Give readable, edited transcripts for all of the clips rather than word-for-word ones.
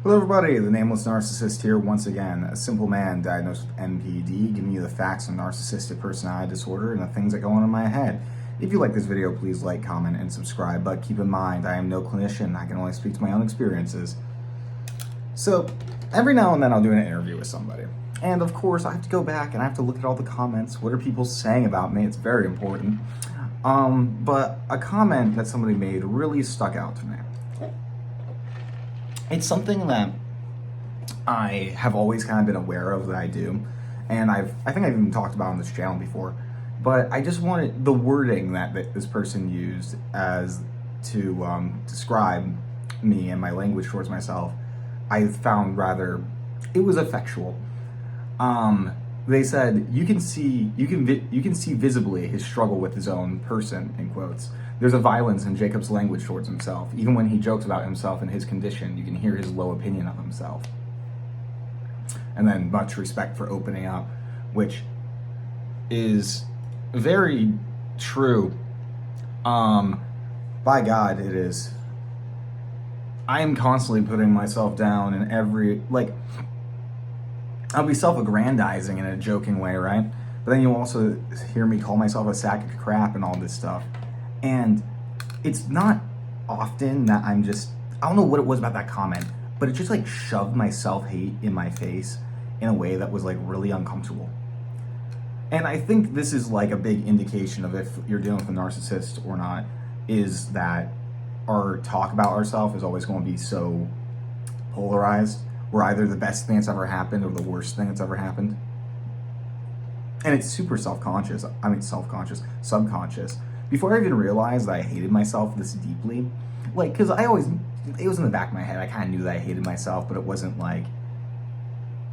Hello everybody, the Nameless Narcissist here once again, a simple man diagnosed with NPD, giving you the facts on narcissistic personality disorder and the things that go on in my head. If you like this video, please like, comment, and subscribe, but keep in mind, I am no clinician, I can only speak to my own experiences. So, every now and then I'll do an interview with somebody, and of course I have to go back and I have to look at all the comments, what are people saying about me, it's very important. But a comment that somebody made really stuck out to me. It's something that I have always kind of been aware of that I do, and I think I've even talked about on this channel before, but I just wanted the wording that this person used as to describe me and my language towards myself, I found rather, it was effectual. They said, you can see visibly his struggle with his own person, in quotes. There's a violence in Jacob's language towards himself. Even when he jokes about himself and his condition, you can hear his low opinion of himself. And then much respect for opening up, which is very true. By God, it is. I am constantly putting myself down in every, I'll be self-aggrandizing in a joking way, right? But then you'll also hear me call myself a sack of crap and all this stuff. And it's not often that I don't know what it was about that comment, but it just shoved my self-hate in my face in a way that was really uncomfortable. And I think this is a big indication of if you're dealing with a narcissist or not, is that our talk about ourselves is always going to be so polarized. We're either the best thing that's ever happened or the worst thing that's ever happened. And it's super subconscious. Before I even realized that I hated myself this deeply, because it was in the back of my head. I kind of knew that I hated myself, but it wasn't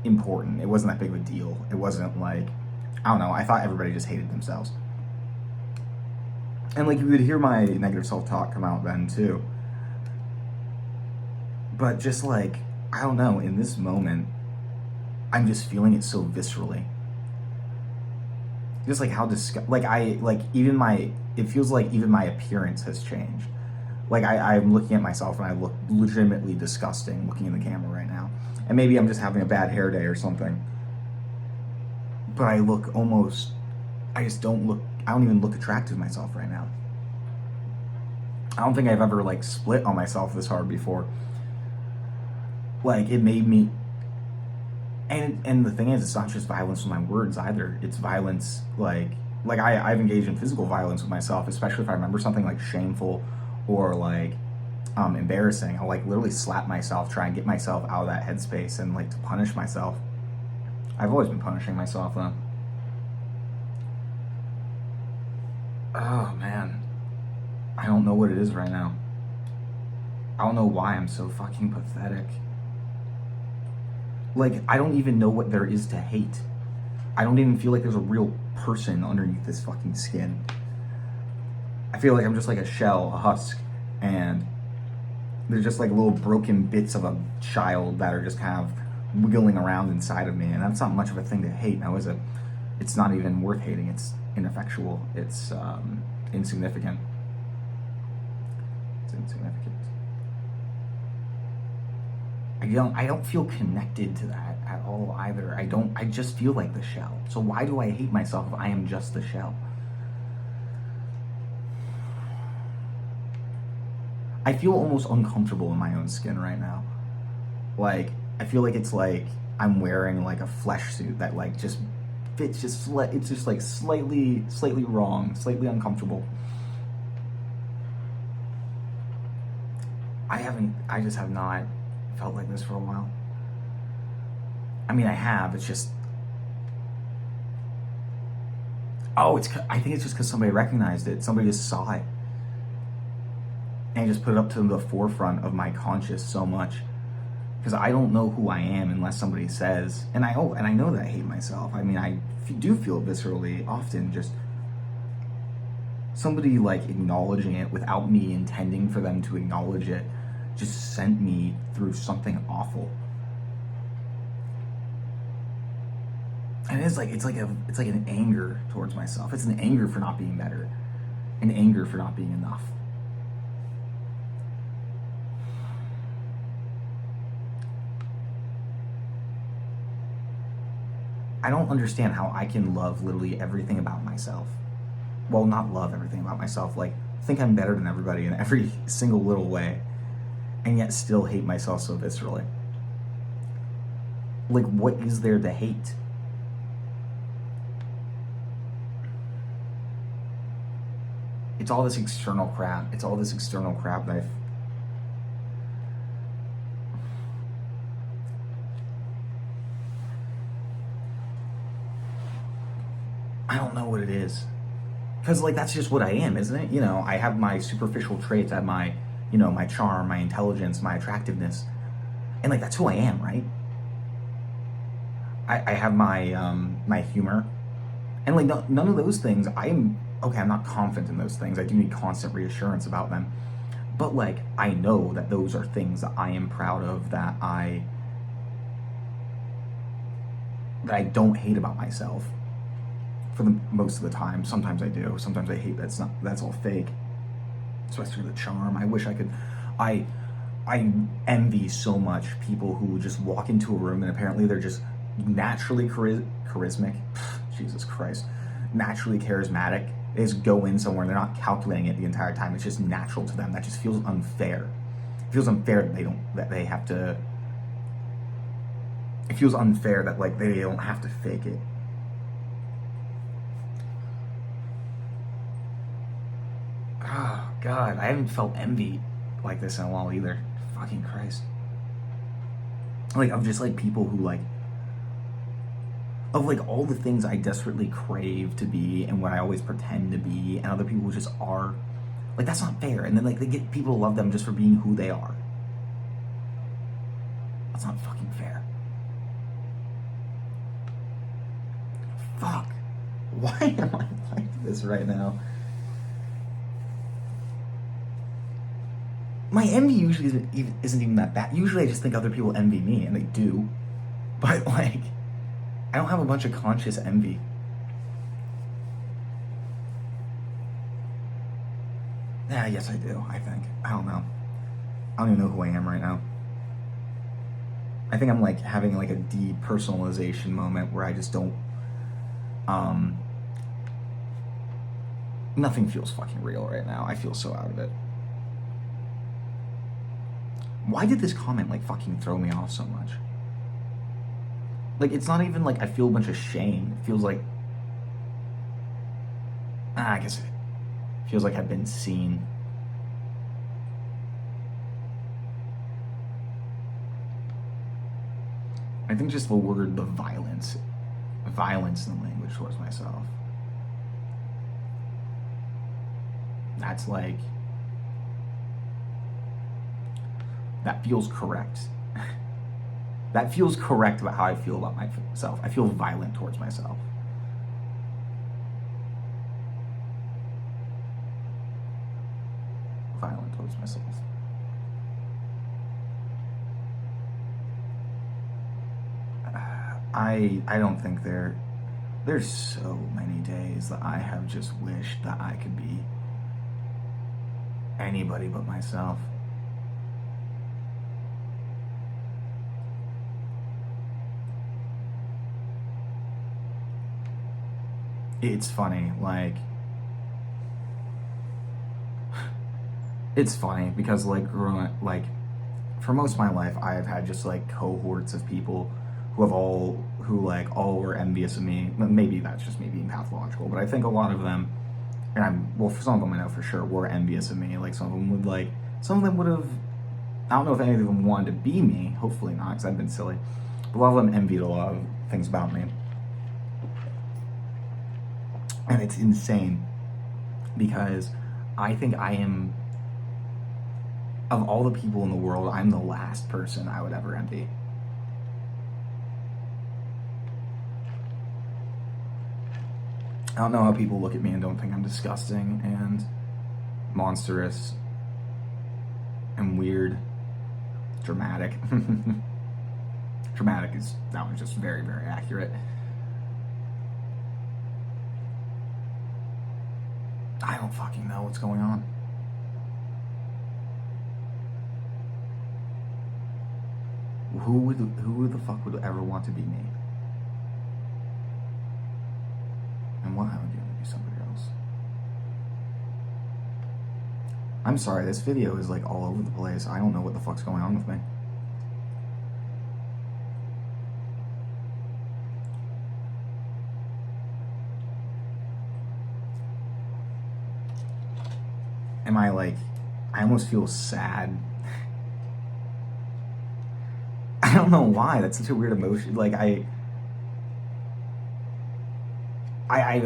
important. It wasn't that big of a deal. It wasn't I don't know, I thought everybody just hated themselves. And you would hear my negative self-talk come out then too. But just I don't know, in this moment, I'm just feeling it so viscerally. Just how it feels like even my appearance has changed. I'm looking at myself and I look legitimately disgusting looking in the camera right now. And maybe I'm just having a bad hair day or something. But I don't even look attractive to myself right now. I don't think I've ever split on myself this hard before. It made me, and the thing is, it's not just violence with my words either. It's violence, I've engaged in physical violence with myself, especially if I remember something shameful or embarrassing. I'll literally slap myself, try and get myself out of that headspace and to punish myself. I've always been punishing myself though. Oh man, I don't know what it is right now. I don't know why I'm so fucking pathetic. I don't even know what there is to hate. I don't even feel like there's a real person underneath this fucking skin. I feel like I'm just a shell, a husk, and there's just little broken bits of a child that are just kind of wiggling around inside of me, and that's not much of a thing to hate now, is it? It's not even worth hating. It's ineffectual. It's insignificant. It's insignificant. I don't feel connected to that at all either. I just feel like the shell. So why do I hate myself if I am just the shell? I feel almost uncomfortable in my own skin right now. I feel like it's I'm wearing a flesh suit that just fits it's just slightly wrong, slightly uncomfortable. I just have not felt like this for a while. I mean, I have, it's just, I think it's just because somebody recognized it. Somebody just saw it and just put it up to the forefront of my conscious so much. Because I don't know who I am unless somebody says, and I know that I hate myself. I mean, I do feel viscerally often, just somebody acknowledging it without me intending for them to acknowledge it just sent me through something awful. And it's an anger towards myself. It's an anger for not being better, an anger for not being enough. I don't understand how I can love literally everything about myself. Well, not love everything about myself, like think I'm better than everybody in every single little way, and yet still hate myself so viscerally. Like, what is there to hate? It's all this external crap. It's all this external crap that I don't know what it is. Because, like, that's just what I am, isn't it? You know, I have my superficial traits, I have my, you know, my charm, my intelligence, my attractiveness. And, like, that's who I am, right? I have my, my humor. And, like, none of those things, I'm not confident in those things. I do need constant reassurance about them. But, like, I know that those are things that I am proud of, that I don't hate about myself. For the most of the time. Sometimes I do. Sometimes I hate that's all fake. Especially the charm. I wish I could. I envy so much people who just walk into a room and apparently they're just naturally charismatic. Jesus Christ. Naturally charismatic. They just go in somewhere and they're not calculating it the entire time. It's just natural to them. That just feels unfair. It feels unfair that they have to. It feels unfair that like they don't have to fake it. Oh, God, I haven't felt envy like this in a while either. Fucking Christ. Like, of just, like, people who, like, of, like, all the things I desperately crave to be and what I always pretend to be, and other people just are. Like, that's not fair. And then, like, they get people to love them just for being who they are. That's not fucking fair. Fuck. Why am I like this right now? My envy usually isn't even that bad. Usually I just think other people envy me, and they do. But, like, I don't have a bunch of conscious envy. Yeah, yes I do, I think. I don't know. I don't even know who I am right now. I think I'm, like, having, like, a depersonalization moment where I just don't, nothing feels fucking real right now. I feel so out of it. Why did this comment, like, fucking throw me off so much? Like, it's not even, like, I feel a bunch of shame. It feels like... I guess it feels like I've been seen. I think just the word, the violence in the language towards myself. That's, like... That feels correct. That feels correct about how I feel about myself. I feel violent towards myself. Violent towards myself. I don't think there's so many days that I have just wished that I could be anybody but myself. It's funny, like, it's funny because, like, growing up, like, for most of my life, I have had just, like, cohorts of people who all were envious of me. Maybe that's just me being pathological, but I think a lot of them, for some of them I know for sure, were envious of me. Like, some of them would have, I don't know if any of them wanted to be me, hopefully not, because I've been silly, but a lot of them envied a lot of things about me. And it's insane because I think I am, of all the people in the world, I'm the last person I would ever envy. I don't know how people look at me and don't think I'm disgusting and monstrous and weird, dramatic. Dramatic that was just very, very accurate. I don't fucking know what's going on. Who the fuck would ever want to be me? I'm sorry, this video is like all over the place. I don't know what the fuck's going on with me. Am I like, I almost feel sad. I don't know why. That's such a weird emotion. Like I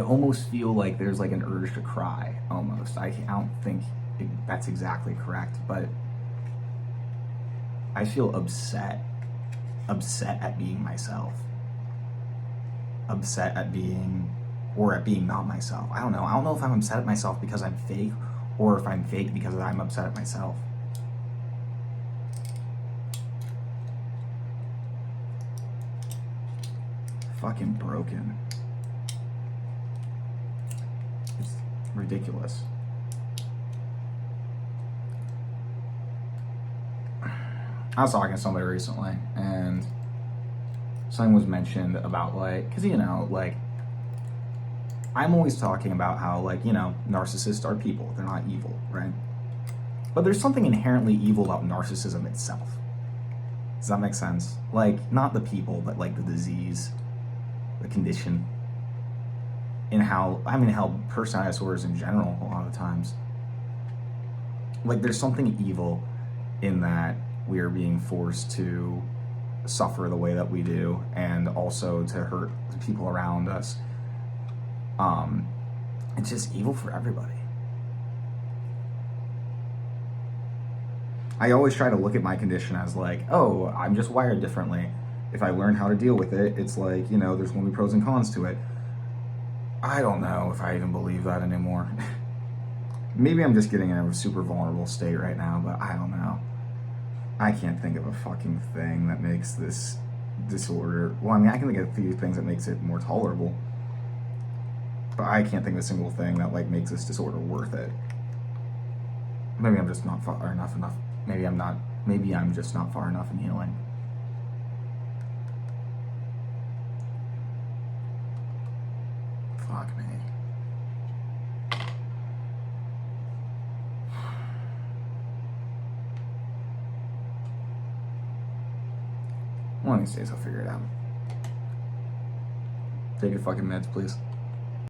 almost feel like there's like an urge to cry almost. I don't think that's exactly correct, but I feel upset at being myself, upset at being, or at being not myself. I don't know if I'm upset at myself because I'm fake, or if I'm fake because I'm upset at myself. Fucking broken. It's ridiculous. I was talking to somebody recently, and something was mentioned about like, because like, I'm always talking about how like, narcissists are people, they're not evil, right? But there's something inherently evil about narcissism itself. Does that make sense? Like, not the people, but like the disease, the condition, and how personality disorders in general, a lot of the times, like there's something evil in that we are being forced to suffer the way that we do, and also to hurt the people around us. It's just evil for everybody. I always try to look at my condition as like, oh, I'm just wired differently. If I learn how to deal with it, it's like, there's going to be pros and cons to it. I don't know if I even believe that anymore. Maybe I'm just getting in a super vulnerable state right now, but I don't know. I can't think of a fucking thing that makes this disorder, well, I mean, I can think of a few things that makes it more tolerable, but I can't think of a single thing that like makes this disorder worth it. Maybe I'm just not far enough. Maybe I'm just not far enough in healing. Fuck me. One of these days I'll figure it out. Take your fucking meds, please.